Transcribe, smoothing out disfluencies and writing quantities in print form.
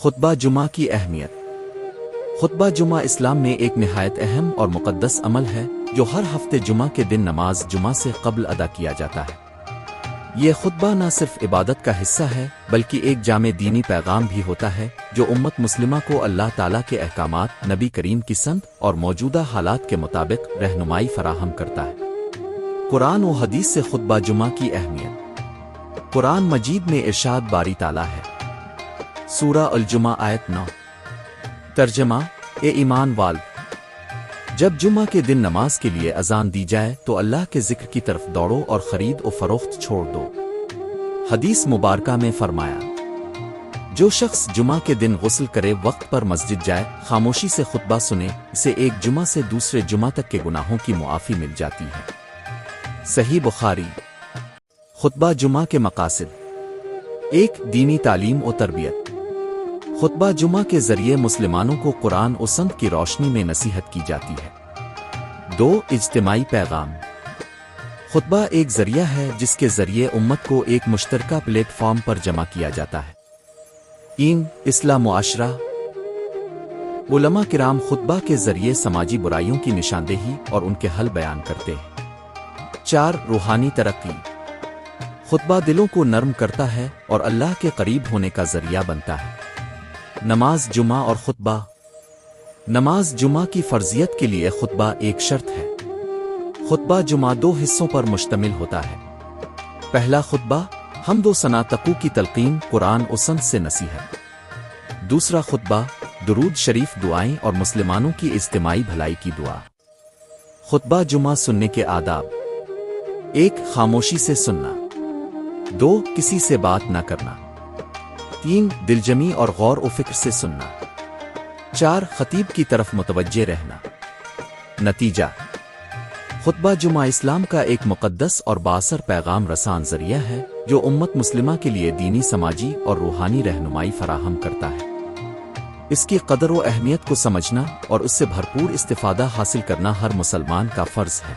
خطبہ جمعہ کی اہمیت۔ خطبہ جمعہ اسلام میں ایک نہایت اہم اور مقدس عمل ہے جو ہر ہفتے جمعہ کے دن نماز جمعہ سے قبل ادا کیا جاتا ہے۔ یہ خطبہ نہ صرف عبادت کا حصہ ہے بلکہ ایک جامع دینی پیغام بھی ہوتا ہے جو امت مسلمہ کو اللہ تعالیٰ کے احکامات، نبی کریم کی سنت اور موجودہ حالات کے مطابق رہنمائی فراہم کرتا ہے۔ قرآن و حدیث سے خطبہ جمعہ کی اہمیت۔ قرآن مجید میں ارشاد باری تعالیٰ ہے۔ سورہ الجمعہ آیت 9۔ ترجمہ: اے ایمان والو، جب جمعہ کے دن نماز کے لیے اذان دی جائے تو اللہ کے ذکر کی طرف دوڑو اور خرید و فروخت چھوڑ دو۔ حدیث مبارکہ میں فرمایا، جو شخص جمعہ کے دن غسل کرے، وقت پر مسجد جائے، خاموشی سے خطبہ سنے، اسے ایک جمعہ سے دوسرے جمعہ تک کے گناہوں کی معافی مل جاتی ہے۔ صحیح بخاری۔ خطبہ جمعہ کے مقاصد: ایک، دینی تعلیم و تربیت۔ خطبہ جمعہ کے ذریعے مسلمانوں کو قرآن و سنت کی روشنی میں نصیحت کی جاتی ہے۔ دو، اجتماعی پیغام۔ خطبہ ایک ذریعہ ہے جس کے ذریعے امت کو ایک مشترکہ پلیٹ فارم پر جمع کیا جاتا ہے۔ تین، اصلاح معاشرہ۔ علماء کرام خطبہ کے ذریعے سماجی برائیوں کی نشاندہی اور ان کے حل بیان کرتے ہیں۔ چار، روحانی ترقی۔ خطبہ دلوں کو نرم کرتا ہے اور اللہ کے قریب ہونے کا ذریعہ بنتا ہے۔ نماز جمعہ اور خطبہ۔ نماز جمعہ کی فرضیت کے لیے خطبہ ایک شرط ہے۔ خطبہ جمعہ دو حصوں پر مشتمل ہوتا ہے۔ پہلا خطبہ حمد و ثنا تقوی کی تلقین، قرآن و سنت سے نصیحت۔ دوسرا خطبہ درود شریف، دعائیں اور مسلمانوں کی اجتماعی بھلائی کی دعا۔ خطبہ جمعہ سننے کے آداب: ایک، خاموشی سے سننا۔ دو، کسی سے بات نہ کرنا۔ تین، دلجمی اور غور و فکر سے سننا۔ چار، خطیب کی طرف متوجہ رہنا۔ نتیجہ: خطبہ جمعہ اسلام کا ایک مقدس اور بااثر پیغام رسان ذریعہ ہے جو امت مسلمہ کے لیے دینی، سماجی اور روحانی رہنمائی فراہم کرتا ہے۔ اس کی قدر و اہمیت کو سمجھنا اور اس سے بھرپور استفادہ حاصل کرنا ہر مسلمان کا فرض ہے۔